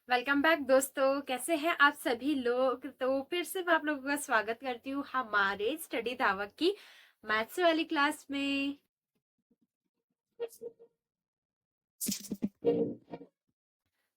Welcome back दोस्तों। कैसे हैं आप सभी लोग। तो फिर से मैं आप लोगों का स्वागत करती हूँ हमारे स्टडी धावक की मैथ्स वाली क्लास में।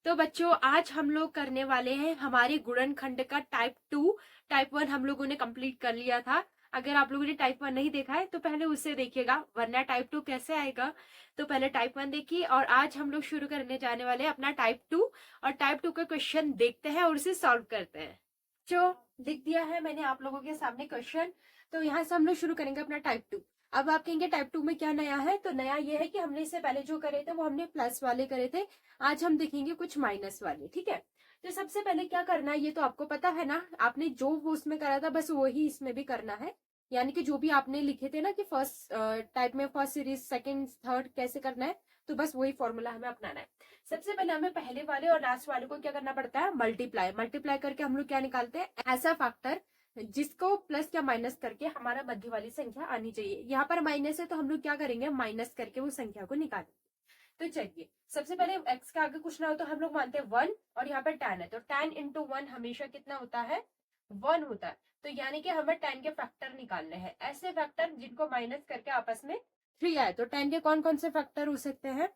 तो बच्चों, आज हम लोग करने वाले हैं हमारे गुणनखंड का टाइप 2। टाइप 1 हम लोगों ने कंप्लीट कर लिया था। अगर आप लोगों ने टाइप 1 नहीं देखा है तो पहले उससे देखिएगा, वरना टाइप 2 कैसे आएगा। तो पहले टाइप 1 देखिए, और आज हम लोग शुरू करने जाने वाले हैं अपना टाइप 2। और टाइप 2 का क्वेश्चन देखते हैं और उसे सॉल्व करते हैं। जो लिख दिया है मैंने आप लोगों के सामने क्वेश्चन। तो यहाँ से हम लोग शुरू करेंगे अपना टाइप 2। अब आप कहेंगे टाइप 2 में क्या नया है। तो नया ये है कि हमने इससे पहले जो करे थे वो हमने प्लस वाले करे थे। आज हम देखेंगे कुछ माइनस वाले। ठीक है। तो सबसे पहले क्या करना है ये तो आपको पता है ना। आपने जो वो उसमें करा था बस वही इसमें भी करना है। यानी कि जो भी आपने लिखे थे ना कि फर्स्ट टाइप में फर्स्ट सीरीज सेकंड थर्ड कैसे करना है, तो बस वही फॉर्मूला हमें अपनाना है। सबसे पहले हमें पहले वाले और लास्ट वाले को क्या करना पड़ता है, मल्टीप्लाई। मल्टीप्लाई करके हम लोग क्या निकालते हैं, ऐसा फैक्टर जिसको प्लस या माइनस करके हमारा मध्य वाली संख्या आनी चाहिए। यहाँ पर माइनस है तो हम लोग क्या करेंगे, माइनस करके वो संख्या को निकालेंगे। तो चलिए, सबसे पहले एक्स का आगे कुछ ना हो तो हम लोग मानते हैं 1, और यहाँ पे 10 है तो 10 × 1 हमेशा कितना होता है, 1 होता है। तो यानी कि हमें 10 के फैक्टर निकालने हैं, ऐसे फैक्टर जिनको माइनस करके आपस में 3 आए। तो 10 के कौन कौन से फैक्टर हो सकते हैं,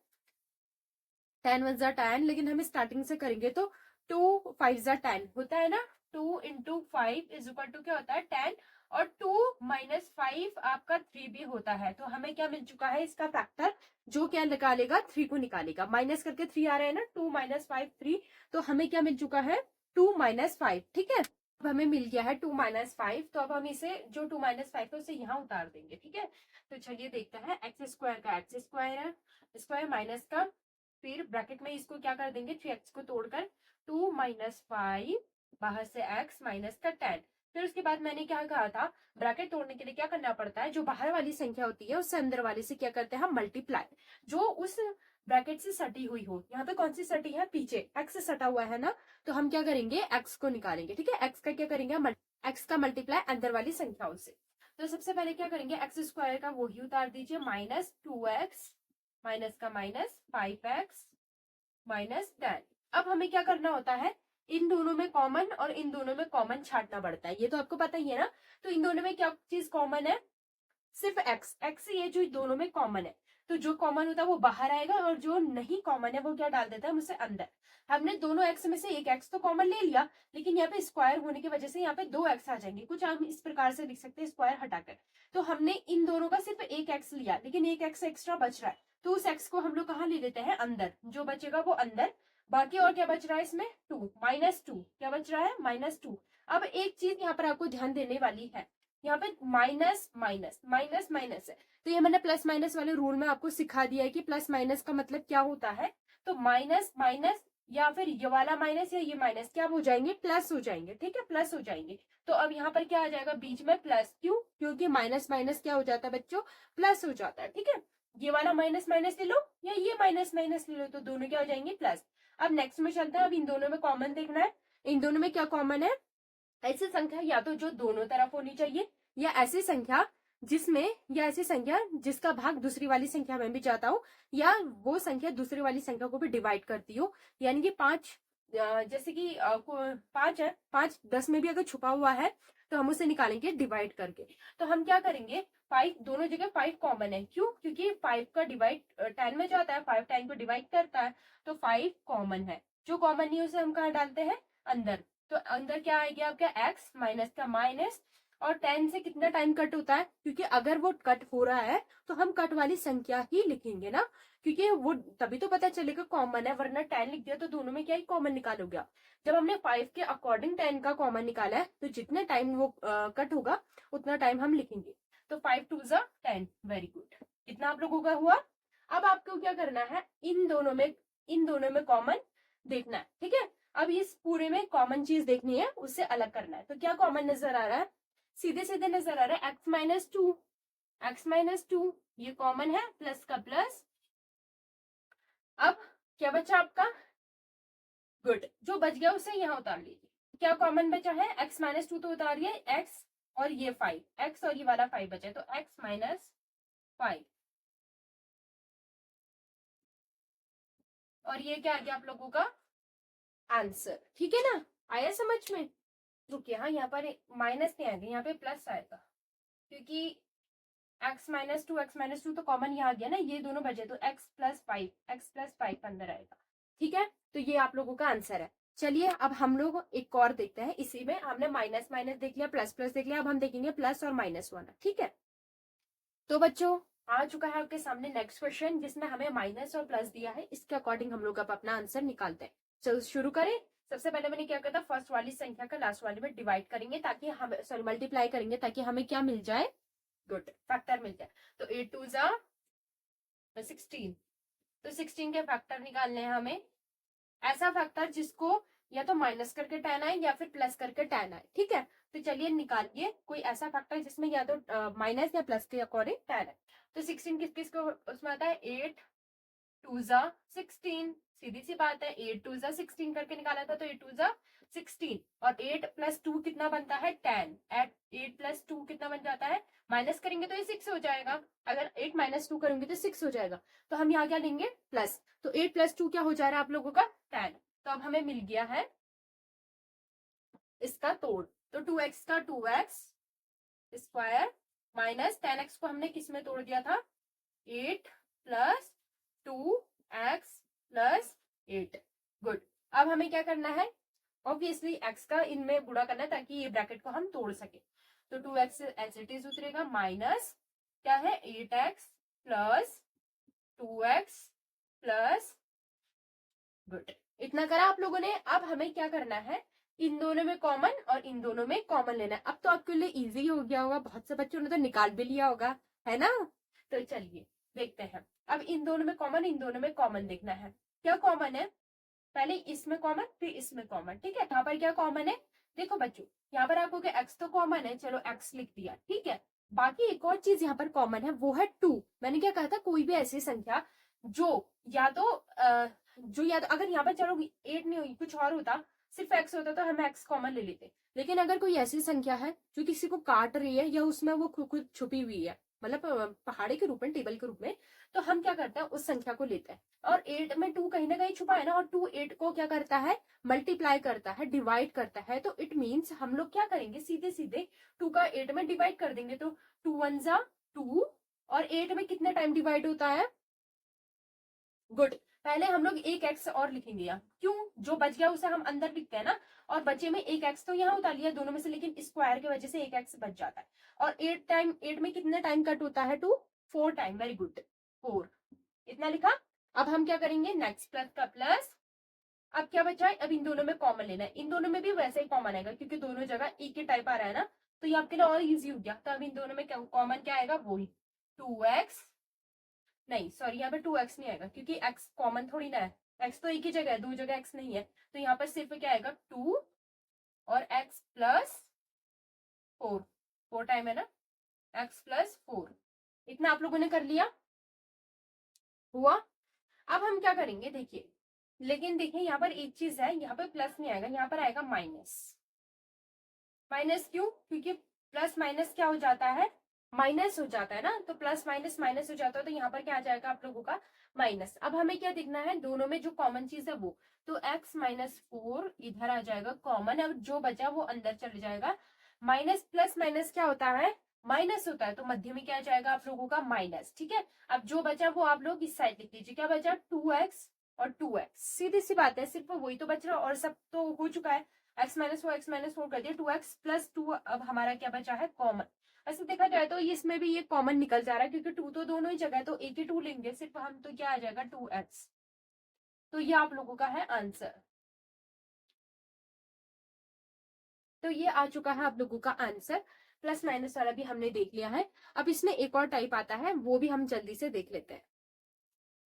10 × 1 = 10, लेकिन हम स्टार्टिंग से करेंगे तो 2 × 5 = 10 होता है ना। 2 × 5 = क्या होता है, 10। और 2 - 5 आपका 3 भी होता है। तो हमें क्या मिल चुका है, इसका फैक्टर जो क्या निकालेगा, 3 को निकालेगा। माइनस करके 3 आ रहा है ना, 2 - 5 3। तो हमें क्या मिल चुका है, 2 - 5। ठीक है। अब हमें मिल गया है 2 - 5। तो अब हम इसे जो 2 - 5 है उसे यहाँ उतार देंगे। ठीक है। तो चलिए देखते हैं, x² का x² है, स्क्वायर माइनस का, फिर ब्रैकेट में इसको क्या कर देंगे, 3x को तोड़कर 2 - 5 बाहर से x माइनस का 10। फिर उसके बाद मैंने क्या कहा था, ब्रैकेट तोड़ने के लिए क्या करना पड़ता है, जो बाहर वाली संख्या होती है उससे अंदर वाले से क्या करते हैं हम, मल्टीप्लाई। जो उस ब्रैकेट से सटी हुई हो, यहाँ पे कौन सी सटी है, पीछे x सटा हुआ है ना। तो हम क्या करेंगे, x को निकालेंगे। ठीक है। x का क्या करेंगे, x का मल्टीप्लाई अंदर वाली संख्याओं से। तो सबसे पहले क्या करेंगे, x² का वही उतार दीजिए, -2x माइनस का माइनस 5x -10। अब हमें क्या करना होता है, इन दोनों में कॉमन और इन दोनों में कॉमन छांटना पड़ता है, ये तो आपको पता ही है ना। तो इन दोनों में क्या चीज कॉमन है, सिर्फ एक्स। एक्स ये जो दोनों में कॉमन है, तो जो कॉमन होता है वो बाहर आएगा, और जो नहीं कॉमन है वो क्या डाल देता है, हम उसे अंदर। हमने दोनों एक्स में से एक एक्स तो कॉमन ले लिया, लेकिन यहाँ पे स्क्वायर होने की वजह से यहाँ पे 2x आ जाएंगे। कुछ हम इस प्रकार से लिख सकते हैं, स्क्वायर हटाकर। तो हमने इन दोनों का सिर्फ एक एक्स लिया, लेकिन एक एक्स एक्स्ट्रा बच रहा है, तो उस एक्स को हम लोग कहाँ ले लेते हैं, अंदर। जो बचेगा वो अंदर। बाकी और क्या बच रहा है इसमें, 2 -2 क्या बच रहा है, -2। अब एक चीज यहाँ पर आपको ध्यान देने वाली है, यहाँ पे माइनस माइनस माइनस माइनस है। तो ये मैंने प्लस माइनस वाले रूल में आपको सिखा दिया है कि प्लस माइनस का मतलब क्या होता है। तो माइनस माइनस, या फिर ये वाला माइनस या ये माइनस क्या हो जाएंगे, प्लस हो जाएंगे। ठीक है, प्लस हो जाएंगे। तो अब यहाँ पर क्या आ जाएगा, बीच में प्लस। क्यों, क्योंकि माइनस माइनस क्या हो जाता है बच्चों, प्लस हो जाता है। ठीक है। ये वाला माइनस माइनस ले लो या ये माइनस माइनस ले लो, तो दोनों क्या हो जाएंगे, प्लस। अब नेक्स्ट में चलते हैं। अब इन दोनों में कॉमन देखना है। इन दोनों में क्या कॉमन है, ऐसी संख्या या तो जो दोनों तरफ होनी चाहिए, या ऐसी संख्या जिसमें, या ऐसी संख्या जिसका भाग दूसरी वाली संख्या में भी जाता हो, या वो संख्या दूसरी वाली संख्या को भी डिवाइड करती हो। यानी कि 5, जैसे कि 5 है, 5 10 में भी अगर छुपा हुआ है तो हम उसे निकालेंगे डिवाइड करके। तो हम क्या करेंगे, 5 दोनों जगह 5 कॉमन है। क्यों, क्योंकि 5 का डिवाइड 10 में जाता है, 5 10 को डिवाइड करता है, तो 5 कॉमन है। जो कॉमन नहीं है उसे हम कहाँ डालते हैं, अंदर। तो अंदर क्या आएगा आपका, x माइनस का माइनस। और 10 से कितना टाइम कट होता है, क्योंकि अगर वो कट हो रहा है तो हम कट वाली संख्या ही लिखेंगे ना, क्योंकि वो तभी तो पता चलेगा कॉमन है। वरना 10 लिख दिया तो दोनों में क्या ही कॉमन निकालोगे आप। जब हमने 5 के अकॉर्डिंग 10 का कॉमन निकाला है, तो जितने टाइम वो कट होगा उतना टाइम हम लिखेंगे। तो 5 2 ज़ा 10, वेरी गुड। कितना आप लोगों का हुआ। अब आपको क्या करना है, इन दोनों में कॉमन देखना है। ठीक है। अब इस पूरे में कॉमन चीज देखनी है, उससे अलग करना है। तो क्या कॉमन नजर आ रहा है, सीधे सीधे नजर आ रहा है, x - 2 ये कॉमन है, प्लस का प्लस। अब क्या बचा आपका, गुड। जो बच गया उसे यहाँ उतार लीजिए। क्या कॉमन बचा है, x - 2 तो उतारिए, x और ये 5, x और ये वाला 5 बचा है, तो x - 5। और ये क्या आ गया आप लोगों का, आंसर। ठीक है ना, आया समझ में? रुकिए, हाँ यहाँ पर माइनस नहीं आएगा, यहाँ पे प्लस आएगा, क्योंकि x-2 तो कॉमन यहाँ आ गया ना, ये दोनों बचे तो x+5 अंदर आएगा। ठीक है, तो ये आप लोगों का आंसर है। चलिए अब हम लोग एक और देखते हैं। इसी में हमने माइनस माइनस देख लिया, प्लस प्लस देख लिया, अब हम देखेंगे प्लस और माइनस वाला। ठीक है, तो बच्चों आ चुका है आपके सामने नेक्स्ट क्वेश्चन, जिसमें हमें माइनस और प्लस दिया है। इसके अकॉर्डिंग हम लोग अब अपना आंसर निकालते हैं। चलो शुरू करें। सबसे पहले मैंने क्या किया था, फर्स्ट वाली संख्या का लास्ट वाली में डिवाइड करेंगे, ताकि हम सॉरी मल्टीप्लाई करेंगे, ताकि हमें क्या मिल जाए, गुड फैक्टर मिल जाए। तो 8 2 16, तो 16 के फैक्टर निकालने हैं हमें। ऐसा फैक्टर जिसको या तो माइनस करके 10 आए या फिर प्लस करके 10 आए। ठीक है, तो चलिए निकालिए कोई ऐसा फैक्टर जिसमें या तो माइनस या प्लस के अकॉर्डिंग 10 है। तो 16 किस किस को उसमें आता है, 8 2 16, सीधी सी बात है, 8 2 16 करके निकाला था, तो 8 2 16 और 8 + 2 कितना बनता है, 10। 8 + 2 कितना बन जाता है, माइनस करेंगे तो ये 6 हो जाएगा, अगर 8 - 2 करेंगे तो 6 हो जाएगा। तो हम यहाँ क्या लेंगे, प्लस। तो 8 + 2 क्या हो जा रहा है आप लोगों का, 10। तो अब हमें मिल गया है इसका तोड़। तो 2x का 2x स्क्वायर माइनस 10x को हमने किस में तोड़ दिया था, 8 + 2x + 8। गुड। अब हमें क्या करना है, ऑब्वियसली x का इनमें गुणा करना है, ताकि ये ब्रैकेट को हम तोड़ सके। तो 2x एज इट इज उतरेगा, माइनस क्या है, 8x + 2x + गुड। इतना करा आप लोगों ने। अब हमें क्या करना है, इन दोनों में कॉमन और इन दोनों में कॉमन लेना है। अब तो आपके लिए इजी हो गया होगा, बहुत से बच्चों ने तो निकाल भी लिया होगा, है ना। तो चलिए देखते हैं। अब इन दोनों में कॉमन, इन दोनों में कॉमन देखना है। क्या कॉमन है, पहले इसमें कॉमन फिर इसमें कॉमन। ठीक है, यहाँ पर क्या कॉमन है, देखो बच्चों, यहाँ पर आपको क्या x तो कॉमन है, चलो x लिख दिया। ठीक है, बाकी एक और चीज यहाँ पर कॉमन है, वो है 2। मैंने क्या कहा था, कोई भी ऐसी संख्या जो या तो अगर यहाँ पर चलो 8 नहीं हुई, कुछ और होता, सिर्फ x होता तो हम x कॉमन ले लेते। लेकिन अगर कोई ऐसी संख्या है जो किसी को काट रही है, या उसमें वो खुद छुपी हुई है, मतलब पहाड़ी के रूप में, टेबल के रूप में, तो हम क्या करते हैं, उस संख्या को लेते हैं। और 8 में 2 कहीं ना कहीं छुपा है ना, और 2 8 को क्या करता है, मल्टीप्लाई करता है, डिवाइड करता है। तो इट मीन्स हम लोग क्या करेंगे, सीधे सीधे 2 का 8 में डिवाइड कर देंगे। तो 2 1 2, और 8 में कितने टाइम डिवाइड होता है, गुड। पहले हम लोग एक एक्स और लिखेंगे यहाँ, क्यों, जो बच गया उसे हम अंदर लिखते हैं ना, और बचे में एक एक्स तो यहाँ उतार लिया दोनों में से, लेकिन स्क्वायर की वजह से एक एक्स बच जाता है। और 8 में कितने टाइम कट होता है, 2 4 टाइम, वेरी गुड, 4। इतना लिखा। अब हम क्या करेंगे, नेक्स्ट प्लस का प्लस। अब क्या बचा है, अब इन दोनों में कॉमन लेना है। इन दोनों में भी वैसे ही कॉमन आएगा, क्योंकि दोनों जगह एक ही टाइप आ रहा है ना, तो ये आपके लिए और इजी हो गया। तो अब इन दोनों में कॉमन क्या आएगा, वही 2x, नहीं सॉरी, यहाँ पे 2x नहीं आएगा, क्योंकि x कॉमन थोड़ी ना है, x तो एक ही जगह है, दो जगह x नहीं है। तो यहाँ पर सिर्फ क्या आएगा, 2 और x + 4, 4 टाइम है ना, x + 4। इतना आप लोगों ने कर लिया, हुआ। अब हम क्या करेंगे, देखिए, लेकिन देखिए यहाँ पर एक चीज है, यहाँ पर प्लस नहीं आएगा, यहाँ पर आएगा माइनस। माइनस क्यों, क्योंकि प्लस माइनस क्या हो जाता है, माइनस हो जाता है ना, तो प्लस माइनस माइनस हो जाता है, तो यहाँ पर क्या आ जाएगा आप लोगों का, माइनस। अब हमें क्या देखना है, दोनों में जो कॉमन चीज है वो, तो x - 4 इधर आ जाएगा कॉमन, अब जो बचा वो अंदर चले जाएगा। माइनस प्लस माइनस क्या होता है, माइनस होता है, तो मध्य में क्या आ जाएगा आप लोगों का, माइनस। ठीक है, अब जो बचा वो आप लोग इस साइड लिख लीजिए, क्या बचा, 2x और 2x, सीधी सी बात है, सिर्फ वही तो बच रहा, और सब तो हो चुका है। x - 4 कर दिया, 2x + 2, अब हमारा क्या बचा है, कॉमन। ऐसे देखा जाए तो इसमें भी ये कॉमन निकल जा रहा है, क्योंकि 2 तो दोनों ही जगह है, तो एक ही 2 लेंगे सिर्फ हम, तो क्या आ जाएगा, 2x। तो ये आप लोगों का है आंसर। तो ये आ चुका है आप लोगों का आंसर। प्लस माइनस वाला भी हमने देख लिया है। अब इसमें एक और टाइप आता है, वो भी हम जल्दी से देख लेते हैं।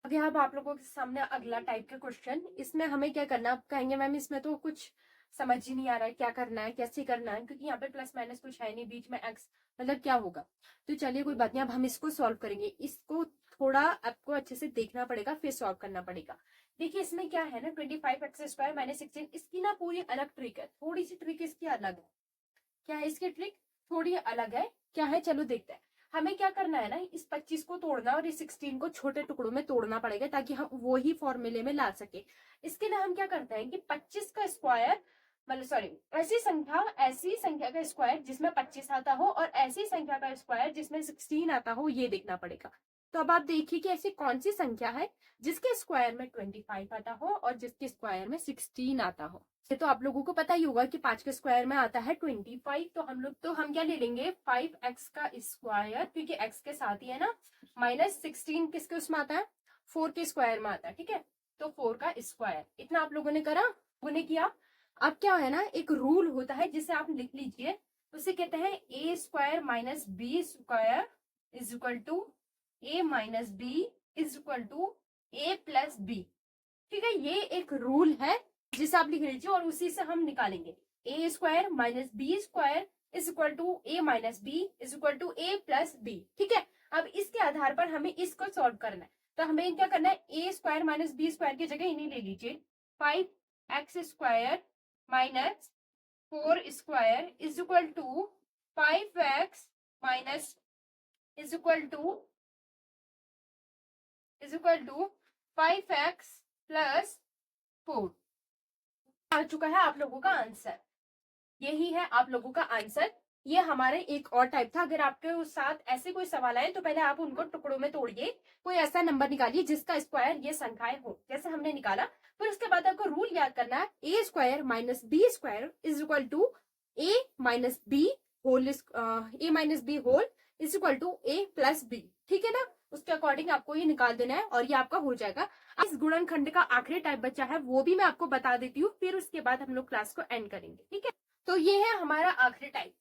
अब यहाँ आप लोगों के सामने अगला टाइप का क्वेश्चन, इसमें हमें क्या करना, आप कहेंगे मैम इसमें तो कुछ समझ ही नहीं आ रहा है, क्या करना है, कैसे करना है, क्योंकि यहाँ पे प्लस माइनस कुछ है नहीं, बीच में एक्स, मतलब क्या होगा। तो चलिए कोई बात नहीं, अब हम इसको सॉल्व करेंगे। इसको थोड़ा आपको अच्छे से देखना पड़ेगा, फिर सॉल्व करना पड़ेगा। देखिए इसमें क्या है ना, 25x² - 16, इसकी ना पूरी अलग ट्रिक है, थोड़ी सी ट्रिक इसकी अलग है। क्या है इसकी ट्रिक, थोड़ी अलग है, क्या है, चलो देखते हैं। हमें क्या करना है ना, इस 25 को तोड़ना और इस 16 को छोटे टुकड़ों में तोड़ना पड़ेगा ताकि हम वो ही फॉर्मूले में ला सके। इसके लिए हम क्या करते हैं कि 25 का स्क्वायर, मतलब सॉरी, ऐसी संख्या का स्क्वायर जिसमें 25 आता हो और ऐसी संख्या का स्क्वायर जिसमें 16 आता हो, ये देखना पड़ेगा। तो अब आप देखिए कि ऐसी कौन सी संख्या है जिसके स्क्वायर में 25 आता हो और जिसके स्क्वायर में 16 आता हो। तो आप लोगों को पता ही होगा कि 5 के स्क्वायर में आता है 25, तो हम क्या ले लेंगे 5x का स्क्वायर, क्योंकि x के साथ ही है ना, माइनस 16 किसके उसमें आता है, 4 के स्क्वायर में आता है, ठीक है। तो 4 का स्क्वायर, इतना आप लोगों ने करा, लोगों ने किया। अब क्या है ना, एक रूल होता है जिसे आप लिख लीजिए, उसे कहते हैं a square minus B square is equal to a minus B is equal to a plus B, ठीक है। ये एक रूल है जिसे आप लिख लीजिए और उसी से हम निकालेंगे a square minus B square is equal to a minus B is equal to a plus B, ठीक है। अब इसके आधार पर हमें इसको सॉल्व करना है, तो हमें क्या करना है, a square minus B square की जगह इन्हें ले लीजिए, 5x square minus 4 square is equal to 5x minus is equal to 5x plus 4 आ चुका है आप लोगों का आंसर। यही है आप लोगों का आंसर। ये हमारे एक और टाइप था। अगर आपके साथ ऐसे कोई सवाल आए तो पहले आप उनको टुकड़ों में तोड़िए, कोई ऐसा नंबर निकालिए जिसका स्क्वायर ये संख्याएं हो, जैसे हमने निकाला। फिर उसके बाद आपको रूल याद करना है, A square minus B square is equal to A minus B whole is equal to A plus B, ठीक है ना। उसके अकॉर्डिंग आपको ये निकाल देना है और ये आपका हो जाएगा। इस गुणनखंड का आखिरी टाइप बचा है, वो भी मैं आपको बता देती हूँ, फिर उसके बाद हम लोग क्लास को एंड करेंगे, ठीक है। तो ये है हमारा आखिरी टाइप,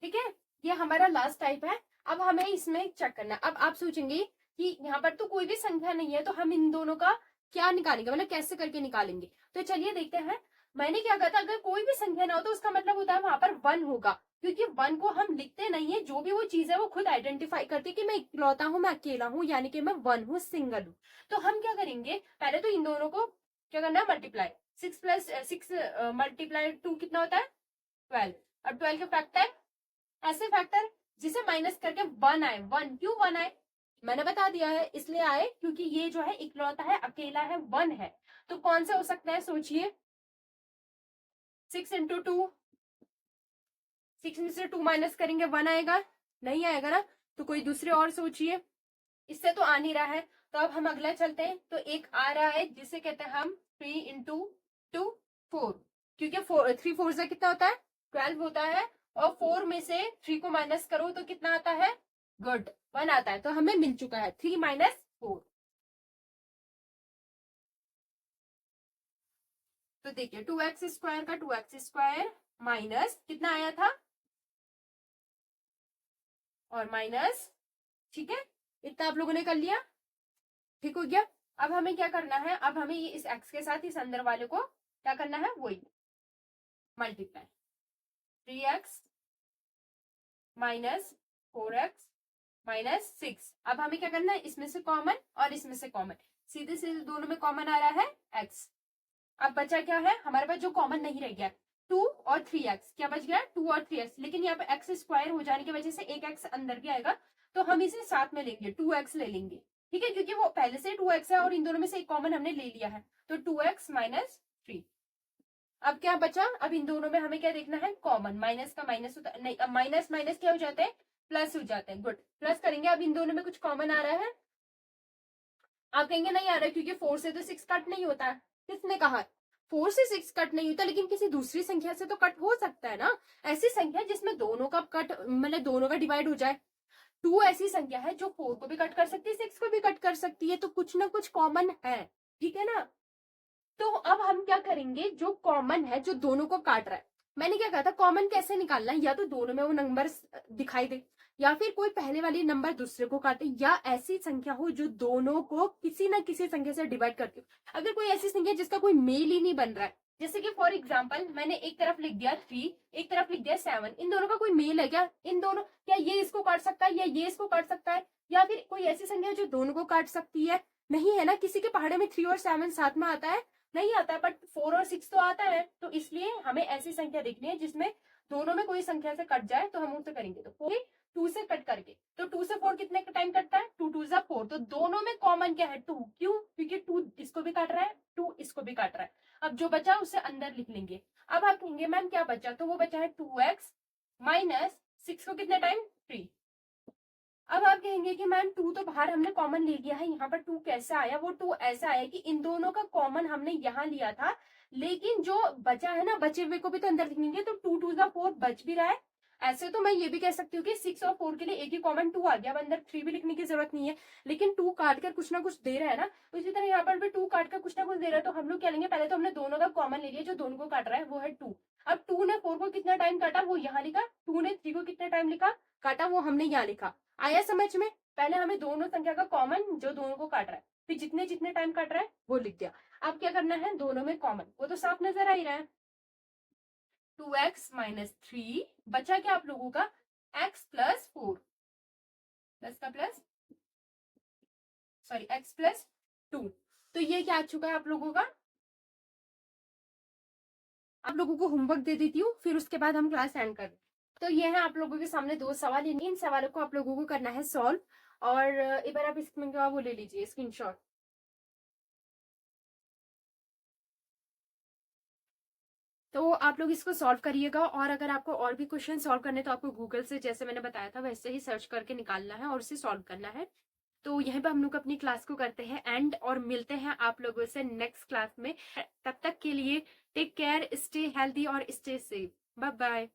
ठीक है, ये हमारा लास्ट टाइप है। अब हमें इसमें चेक करना। अब आप सोचेंगे कि यहाँ पर तो कोई भी संख्या नहीं है, तो हम इन दोनों का क्या निकालेंगे, मतलब कैसे करके निकालेंगे। तो चलिए देखते हैं। मैंने क्या कहा था, अगर कोई भी संख्या ना हो तो उसका मतलब होता है वहां पर 1 होगा, क्योंकि 1 को हम लिखते नहीं है, जो भी वो चीज है वो खुद आइडेंटिफाई करती है कि मैं इकलौता हूं, मैं अकेला हूं, यानी कि मैं 1 हूँ, सिंगल हूँ। तो हम क्या करेंगे, पहले तो इन दोनों को क्या करना है, मल्टीप्लाई। 6 प्लस 6 मल्टीप्लाई 2 कितना होता है, 12। अब 12 के फैक्टर, ऐसे फैक्टर जिसे माइनस करके 1 आए। 1 क्यों 1 आए, मैंने बता दिया है, इसलिए आए क्योंकि ये जो है इकलौता है, अकेला है, 1 है। तो कौन सा हो सकता है, सोचिए। 6 इंटू 2, 6 में से 2 माइनस करेंगे 1 आएगा, नहीं आएगा ना। तो कोई दूसरे और सोचिए, इससे तो आ नहीं रहा है। तो अब हम अगला चलते हैं। तो एक आ रहा है जिसे कहते हैं हम 3 इंटू 2 4, क्योंकि 3 4 से कितना होता है, 12 होता है। और 4 में से 3 को माइनस करो तो कितना आता है, गुड 1 आता है। तो हमें मिल चुका है 3 माइनस 4। तो देखिए 2x स्क्वायर का 2x स्क्वायर माइनस कितना आया था, और माइनस, ठीक है, इतना आप लोगों ने कर लिया, ठीक हो गया। अब हमें क्या करना है, अब हमें ये इस x के साथ इस अंदर वाले को क्या करना है, वही multiply. 3x minus 4x minus 6। अब हमें क्या करना है, इसमें से कॉमन और इसमें से कॉमन, सीधे सीधे दोनों में कॉमन आ रहा है x। अब बचा क्या है हमारे पास, जो कॉमन नहीं रह गया, 2 और 3x, क्या बच गया 2 और 3x। लेकिन यहाँ पे x स्क्वायर हो जाने की वजह से एक x अंदर भी आएगा, तो हम इसे साथ में लेंगे, 2x ले लेंगे, ठीक है, क्योंकि वो पहले से 2x है और इन दोनों में से एक कॉमन हमने ले लिया है। तो 2x माइनस 3। अब क्या बचा, अब इन दोनों में हमें क्या देखना है, कॉमन। माइनस का माइनस होता नहीं, अब माइनस माइनस क्या हो जाता है, प्लस हो जाते हैं, गुड, प्लस करेंगे। अब इन दोनों में कुछ कॉमन आ रहा है, आप कहेंगे नहीं आ रहा है, क्योंकि 4 से तो 6 कट नहीं होता है। किसने कहा 4 से 6 कट नहीं होता, लेकिन किसी दूसरी संख्या से तो कट हो सकता है ना। ऐसी संख्या जिसमें दोनों का कट, मतलब दोनों का डिवाइड हो जाए। 2 ऐसी संख्या है जो 4 को भी कट कर सकती है, 6 को भी कट कर सकती है, तो कुछ ना कुछ कॉमन है, ठीक है ना। तो अब हम क्या करेंगे, जो कॉमन है, जो दोनों को काट रहा है, मैंने क्या कहा था, कॉमन कैसे निकालना है, या तो दोनों में वो नंबर दिखाई दे, या फिर कोई पहले वाली नंबर दूसरे को काटे, या ऐसी संख्या हो जो दोनों को किसी ना किसी संख्या से डिवाइड करती हो। अगर कोई ऐसी संख्या जिसका कोई मेल ही नहीं बन रहा है, जैसे कि फॉर एग्जाम्पल मैंने एक तरफ लिख दिया 3, एक तरफ लिख दिया 7, इन दोनों का कोई मेल है क्या, इन दोनों, क्या ये इसको काट सकता है या ये इसको काट सकता है, या फिर कोई ऐसी संख्या जो दोनों को काट सकती है, नहीं है ना। किसी के पहाड़े में 3 और 7 साथ में आता है, नहीं आता, बट 4 और 6 तो आता है। तो इसलिए हमें ऐसी संख्या देखनी है जिसमें दोनों में कोई संख्या से कट जाए, तो हम उसे करेंगे। तो 2 से कट करके, तो 2 से 4 कितने का टाइम कटता है, 2 2 4, तो दोनों में कॉमन क्या है 2, क्यों, क्योंकि 2 इसको भी काट रहा है, 2 इसको भी काट रहा है। अब जो बचा उसे अंदर लिख लेंगे। अब आप कहेंगे मैम क्या बचा, तो वो बचा है 2x माइनस 6 को कितने टाइम 3। अब आप कहेंगे कि मैम 2 तो बाहर हमने कॉमन ले लिया है, यहाँ पर 2 कैसे आया, वो 2 ऐसा आया कि इन दोनों का कॉमन हमने यहाँ लिया था, लेकिन जो बचा है ना, बचे हुए को भी तो अंदर लिखेंगे, तो 2 2 4 बच भी रहा है। ऐसे तो मैं ये भी कह सकती हूँ कि 6 और 4 के लिए एक ही कॉमन 2 आ गया, अब अंदर 3 भी लिखने की जरूरत नहीं है, लेकिन 2 काट कर कुछ ना कुछ दे रहा है ना, तो इसी तरह यहाँ पर भी 2 काट कर कुछ ना कुछ दे रहा है, तो हम लोग क्या लेंगे, पहले तो हमने दोनों का कॉमन ले लिया, जो दोनों को काट रहा है वो है 2। अब 2 ने 4 को कितना टाइम काटा वो यहाँ लिखा, 2 ने 3 को कितना टाइम लिखा काटा वो हमने यहाँ लिखा। आया समझ में, पहले हमें दोनों संख्या का कॉमन जो दोनों को काट रहा है, फिर जितने जितने टाइम काट रहा है वो लिख दिया। अब क्या करना है, दोनों में कॉमन, वो तो साफ नजर आ ही रहा है, 2x माइनस 3 बचा क्या आप लोगों का, x प्लस 4, प्लस का प्लस, सॉरी x प्लस 2। तो ये क्या आ चुका है आप लोगों का, आप लोगों को होमवर्क दे देती हूँ, फिर उसके बाद हम क्लास एंड कर। तो ये है आप लोगों के सामने 2 सवाल, इन सवालों को आप लोगों को करना है सॉल्व, और एक बार आप इसमें वो ले लीजिए स्क्रीनशॉट। तो आप लोग इसको सॉल्व करिएगा, और अगर आपको और भी क्वेश्चन सॉल्व करने तो आपको गूगल से, जैसे मैंने बताया था वैसे ही सर्च करके निकालना है और उसे सॉल्व करना है। तो यहीं पर हम लोग अपनी क्लास को करते हैं एंड, और मिलते हैं आप लोगों से नेक्स्ट क्लास में। तब तक के लिए टेक केयर, स्टे हेल्दी और स्टे सेफ, बाय बाय।